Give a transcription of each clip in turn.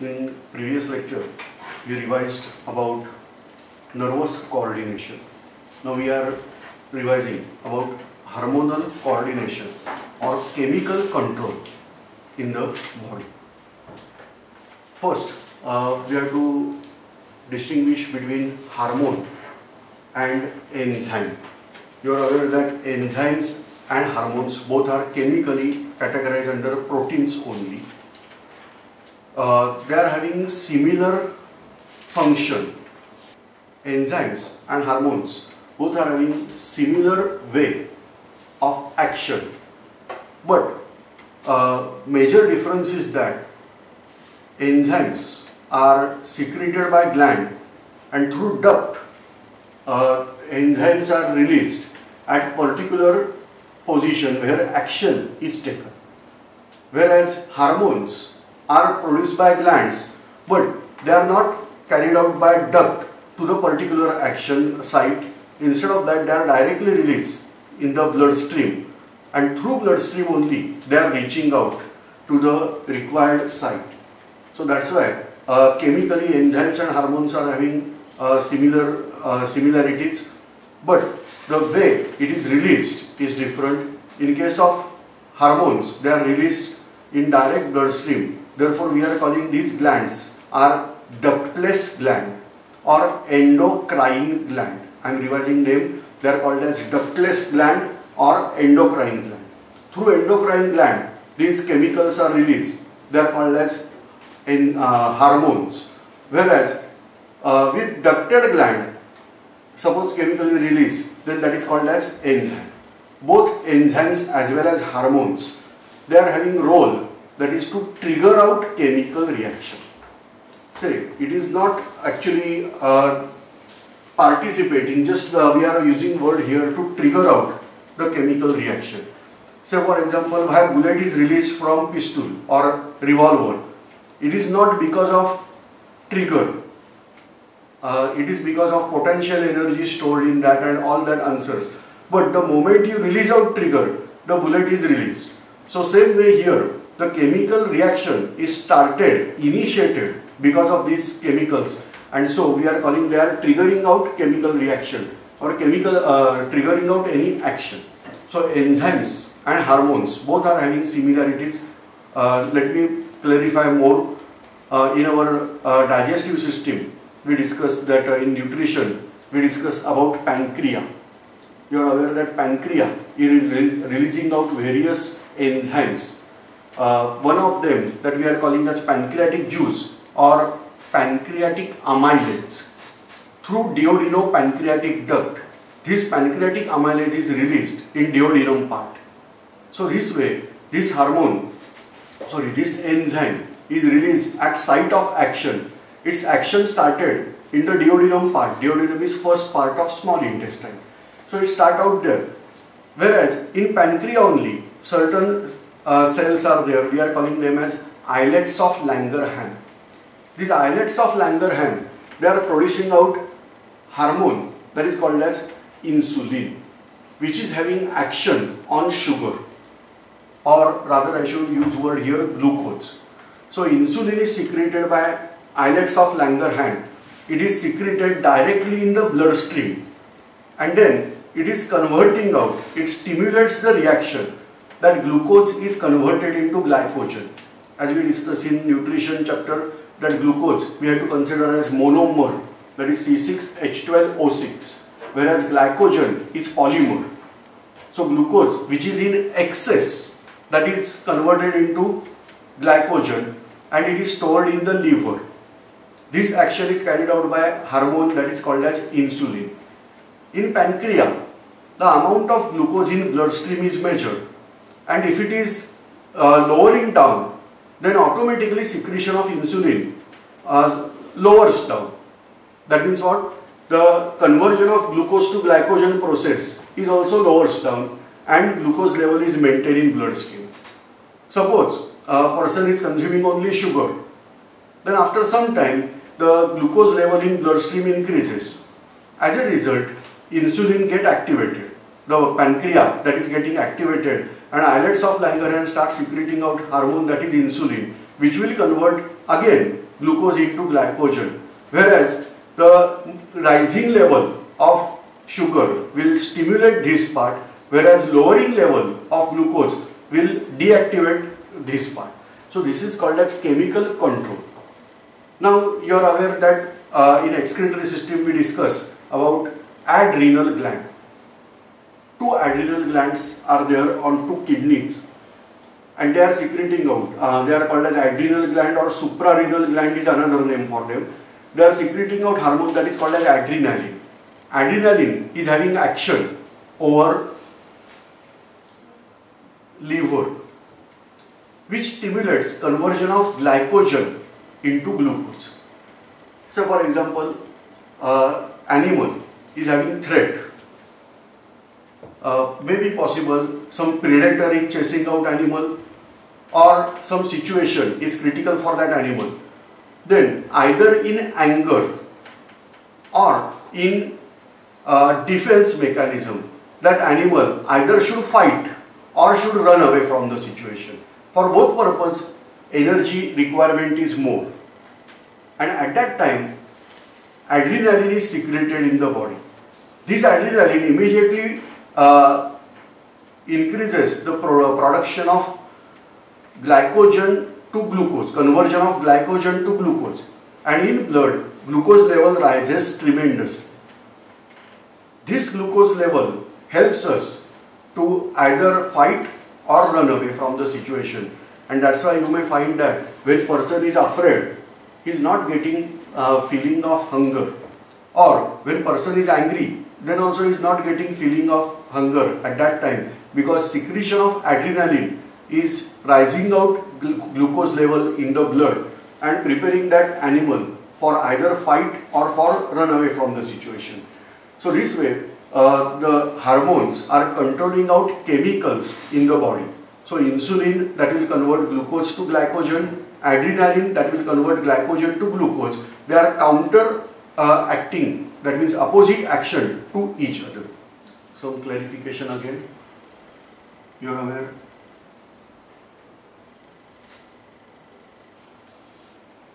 In previous lecture, we revised about nervous coordination. Now we are revising about hormonal coordination or chemical control in the body. First, we have to distinguish between hormone and enzyme. You are aware that enzymes and hormones both are chemically categorized under proteins only. They are having similar function. Enzymes and hormones both are having similar way of action, but major difference is that enzymes are secreted by gland and through duct enzymes are released at particular position where action is taken, whereas hormones are produced by glands but they are not carried out by duct to the particular action site. Instead of that, they are directly released in the bloodstream, and through bloodstream only they are reaching out to the required site. So that's why chemically enzymes and hormones are having similarities, but the way it is released is different. In case of hormones, they are released in direct bloodstream. Therefore, we are calling these glands are ductless gland or endocrine gland. I am revising name. They are called as ductless gland or endocrine gland. Through endocrine gland, these chemicals are released. They are called as hormones. Whereas with ducted gland, suppose chemically released, then that is called as enzyme. Both enzymes as well as hormones, they are having role, that is to trigger out chemical reaction. Say, it is not actually participating, just we are using word here to trigger out the chemical reaction. Say for example, why bullet is released from pistol or revolver, it is not because of trigger, it is because of potential energy stored in that and all that answers. But the moment you release out trigger, the bullet is released. So same way here, the chemical reaction is initiated because of these chemicals, and so we are calling they are triggering out chemical reaction or chemical triggering out any action. So enzymes and hormones both are having similarities. Let me clarify more. In our digestive system, we discussed that in nutrition we discuss about pancreas. You are aware that pancreas is releasing out various enzymes. One of them that we are calling as pancreatic juice or pancreatic amylase. Through duodenopancreatic duct, this pancreatic amylase is released in duodenum part. So this way, this enzyme is released at site of action. Its action started in the duodenum part. Duodenum is first part of small intestine. So it starts out there. Whereas in pancreas only, certain cells are there. We are calling them as islets of Langerhans. These islets of Langerhans, they are producing out hormone that is called as insulin, which is having action on sugar, or rather I should use word here glucose. So insulin is secreted by islets of Langerhans. It is secreted directly in the bloodstream, and then it is converting out. It stimulates the reaction that glucose is converted into glycogen. As we discussed in nutrition chapter, that glucose we have to consider as monomer, that is C6H12O6, whereas glycogen is polymer. So glucose which is in excess, that is converted into glycogen and it is stored in the liver. This action is carried out by hormone that is called as insulin. In pancreas, the amount of glucose in bloodstream is measured, and if it is lowering down, then automatically secretion of insulin lowers down. That means what? The conversion of glucose to glycogen process is also lowers down and glucose level is maintained in bloodstream. Suppose a person is consuming only sugar, then after some time the glucose level in bloodstream increases. As a result, insulin get activated. The pancreas that is getting activated and islets of Langerhans start secreting out hormone that is insulin, which will convert again glucose into glycogen, whereas the rising level of sugar will stimulate this part, whereas lowering level of glucose will deactivate this part. So this is called as chemical control. Now you are aware that in excretory system we discuss about adrenal gland. Two adrenal glands are there on two kidneys, and they are secreting out. They are called as adrenal gland, or suprarenal gland is another name for them. They are secreting out hormone that is called as adrenaline. Adrenaline is having action over liver, which stimulates conversion of glycogen into glucose. So for example, animal is having threat. Maybe possible some predator is chasing out animal, or some situation is critical for that animal. Then either in anger or in defense mechanism, that animal either should fight or should run away from the situation. For both purposes, energy requirement is more, and at that time adrenaline is secreted in the body. This adrenaline immediately increases the production of glycogen to glucose, conversion of glycogen to glucose, and in blood glucose level rises tremendously. This glucose level helps us to either fight or run away from the situation, and that's why you may find that when person is afraid, he is not getting feeling of hunger, or when person is angry, then also is not getting feeling of hunger at that time, because secretion of adrenaline is rising out glucose level in the blood and preparing that animal for either fight or for run away from the situation. So this way the hormones are controlling out chemicals in the body. So insulin, that will convert glucose to glycogen, adrenaline, that will convert glycogen to glucose. They are counter acting, that means opposite action to each other. Some clarification again. You are aware?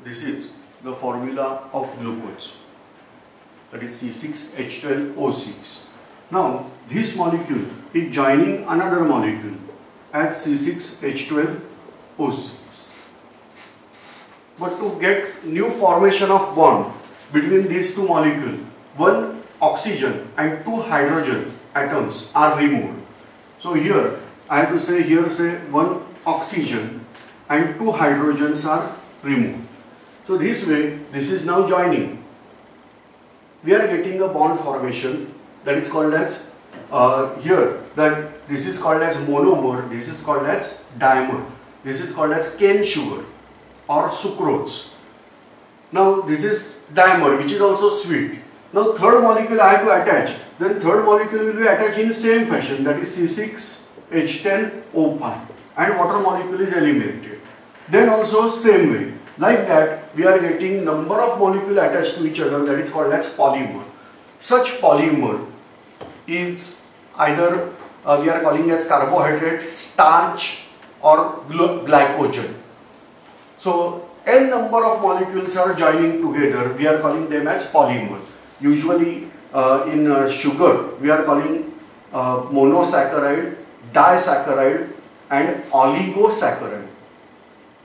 This is the formula of glucose, that is C6H12O6. Now this molecule is joining another molecule as C6H12O6. But to get new formation of bond between these two molecules, one oxygen and two hydrogen atoms are removed. So here I have to say, here say one oxygen and two hydrogens are removed. So this way, this is now joining. We are getting a bond formation that is called as, here, that this is called as monomer, this is called as dimer, this is called as cane sugar or sucrose. Now this is dimer, which is also sweet. Now third molecule I have to attach, then third molecule will be attached in same fashion, that is C6H10O5, and water molecule is eliminated. Then also same way. Like that, we are getting number of molecules attached to each other, that is called as polymer. Such polymer is either we are calling as carbohydrate, starch, or glycogen. So n number of molecules are joining together, we are calling them as polymer. Usually in sugar, we are calling monosaccharide, disaccharide, and oligosaccharide.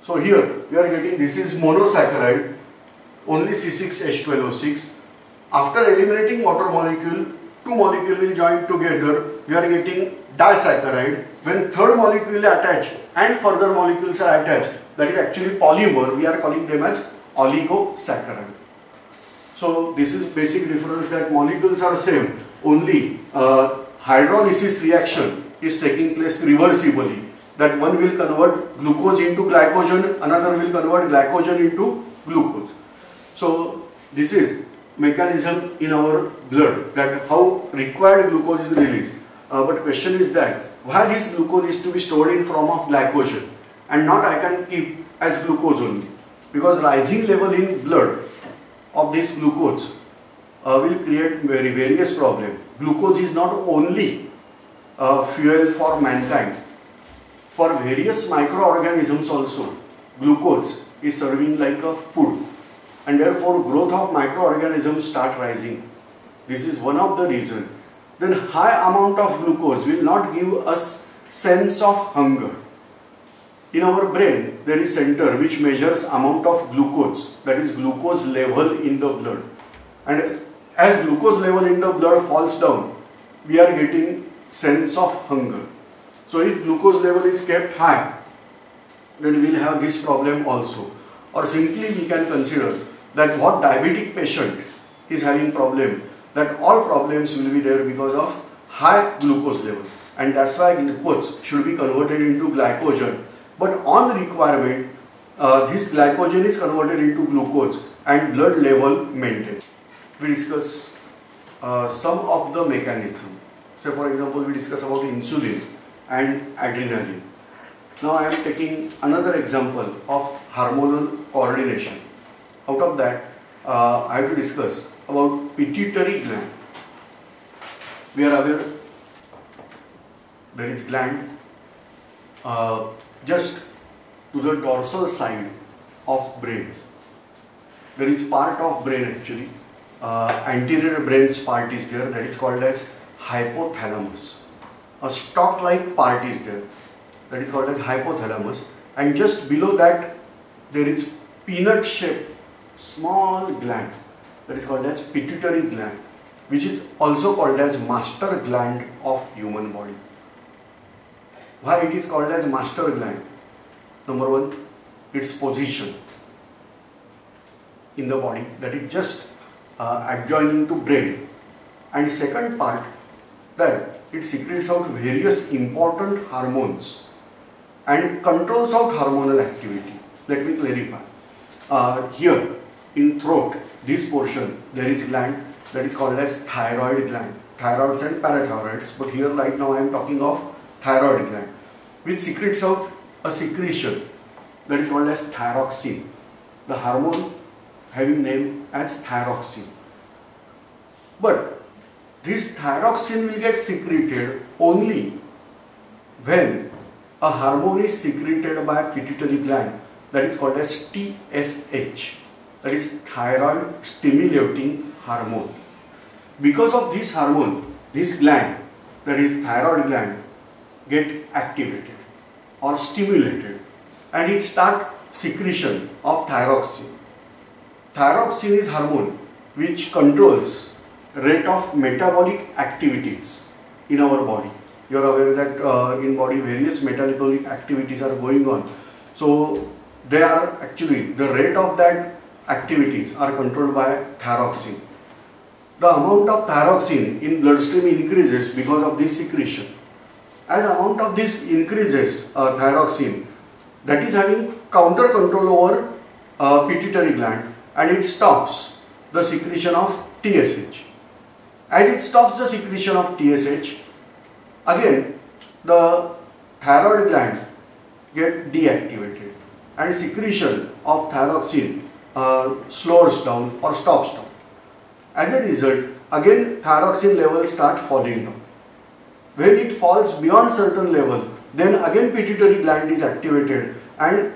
So here we are getting, this is monosaccharide, only C6H12O6. After eliminating water molecule, two molecules will join together, we are getting disaccharide. When third molecule is attached and further molecules are attached, that is actually polymer, we are calling them as oligosaccharide. So this is basic difference, that molecules are same, only hydrolysis reaction is taking place reversibly. That one will convert glucose into glycogen, another will convert glycogen into glucose. So this is mechanism in our blood, that how required glucose is released. But question is that why this glucose is to be stored in form of glycogen and not I can keep as glucose only? Because rising level in blood of this glucose will create various problems. Glucose is not only fuel for mankind. For various microorganisms also, glucose is serving like a food, and therefore growth of microorganisms start rising. This is one of the reasons. Then high amount of glucose will not give us sense of hunger. In our brain, there is center which measures amount of glucose, that is glucose level in the blood. And as glucose level in the blood falls down, we are getting sense of hunger. So if glucose level is kept high, then we will have this problem also. Or simply we can consider that what diabetic patient is having problem, that all problems will be there because of high glucose level. And that's why glucose should be converted into glycogen. But on requirement, this glycogen is converted into glucose and blood level maintained. We discuss some of the mechanism. Say for example, we discuss about insulin and adrenaline. Now I am taking another example of hormonal coordination. Out of that, I have to discuss about pituitary gland. We are aware there is gland just to the dorsal side of brain. There is part of brain actually, anterior brain's part is there, that is called as hypothalamus. A stalk-like part is there, that is called as hypothalamus, and just below that there is peanut-shaped small gland, that is called as pituitary gland, which is also called as master gland of human body. Why it is called as master gland? Number one, its position in the body, that is just adjoining to brain, and second part, that it secretes out various important hormones and controls out hormonal activity. Let me clarify. Here in throat, this portion, there is gland that is called as thyroid gland, thyroids and parathyroids, but here right now I am talking of thyroid gland, which secretes out a secretion that is called as thyroxine, the hormone having name as thyroxine. But this thyroxine will get secreted only when a hormone is secreted by a pituitary gland, that is called as TSH, that is thyroid stimulating hormone. Because of this hormone, this gland, that is thyroid gland, get activated or stimulated, and it start secretion of thyroxine. Thyroxine is hormone which controls rate of metabolic activities in our body. You are aware that in body various metabolic activities are going on. So they are actually, the rate of that activities are controlled by thyroxine. The amount of thyroxine in bloodstream increases because of this secretion. As amount of this increases, thyroxine, that is having counter control over pituitary gland, and it stops the secretion of TSH. As it stops the secretion of TSH, again the thyroid gland get deactivated and secretion of thyroxine slows down or stops down. As a result, again thyroxine levels start falling down. When it falls beyond certain level, then again pituitary gland is activated and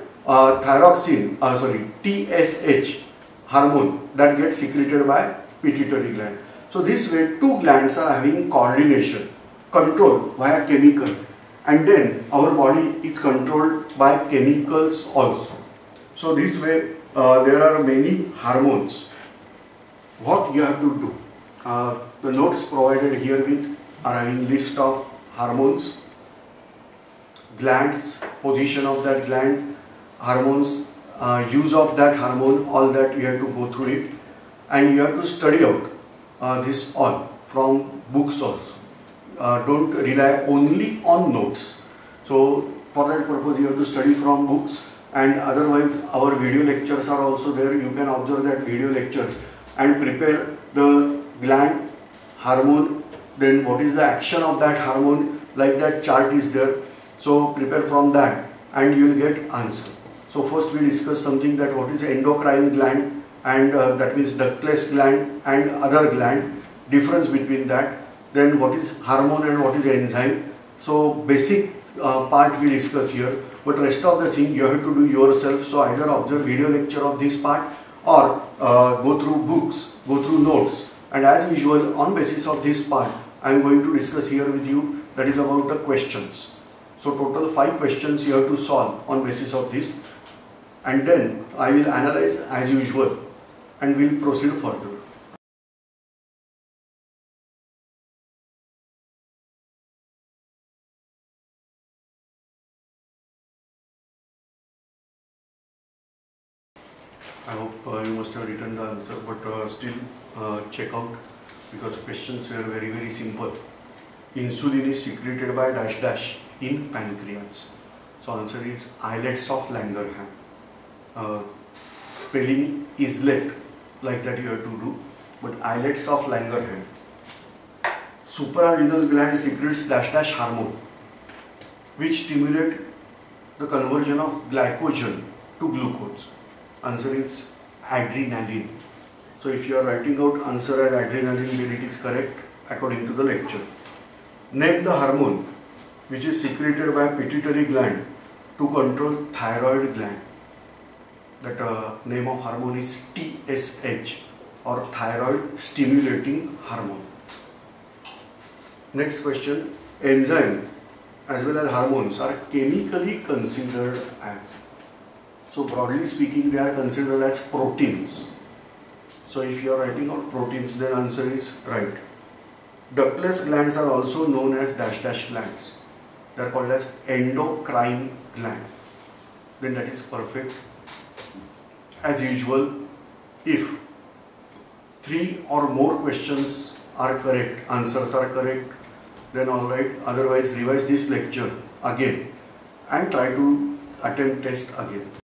TSH hormone that gets secreted by pituitary gland. So this way two glands are having coordination, control via chemical, and then our body is controlled by chemicals also. So this way there are many hormones. What you have to do? The notes provided here with are having list of hormones, glands, position of that gland, hormones, use of that hormone, all that you have to go through it, and you have to study out this all from books also. Don't rely only on notes. So for that purpose you have to study from books, and otherwise our video lectures are also there. You can observe that video lectures and prepare the gland, hormone, then what is the action of that hormone, like that chart is there. So prepare from that and you will get answer. So first we discuss something that what is endocrine gland, and that means ductless gland and other gland, difference between that. Then what is hormone and what is enzyme. So basic part we discuss here. but rest of the thing you have to do yourself. So either observe video lecture of this part or go through books, go through notes, and as usual on basis of this part I am going to discuss here with you, that is about the questions. So total 5 questions you have to solve on basis of this, and then I will analyze as usual and will proceed further. I hope you must have written the answer, but still check out, because questions were very simple. Insulin is secreted by dash dash in pancreas. So answer is islets of Langerhans. Spelling islet, like that you have to do, but islets of Langerhans. Suprarenal gland secretes dash dash hormone, which stimulate the conversion of glycogen to glucose. Answer is adrenaline. So if you are writing out answer as adrenaline, then it is correct according to the lecture. Name the hormone which is secreted by pituitary gland to control thyroid gland. That name of hormone is TSH, or thyroid stimulating hormone. Next question, enzyme as well as hormones are chemically considered as. So broadly speaking, they are considered as proteins. So if you are writing out proteins, then answer is right. Ductless glands are also known as dash dash glands. They are called as endocrine gland. Then that is perfect. As usual, if 3 or more questions are correct, answers are correct, then alright. Otherwise, revise this lecture again and try to attempt test again.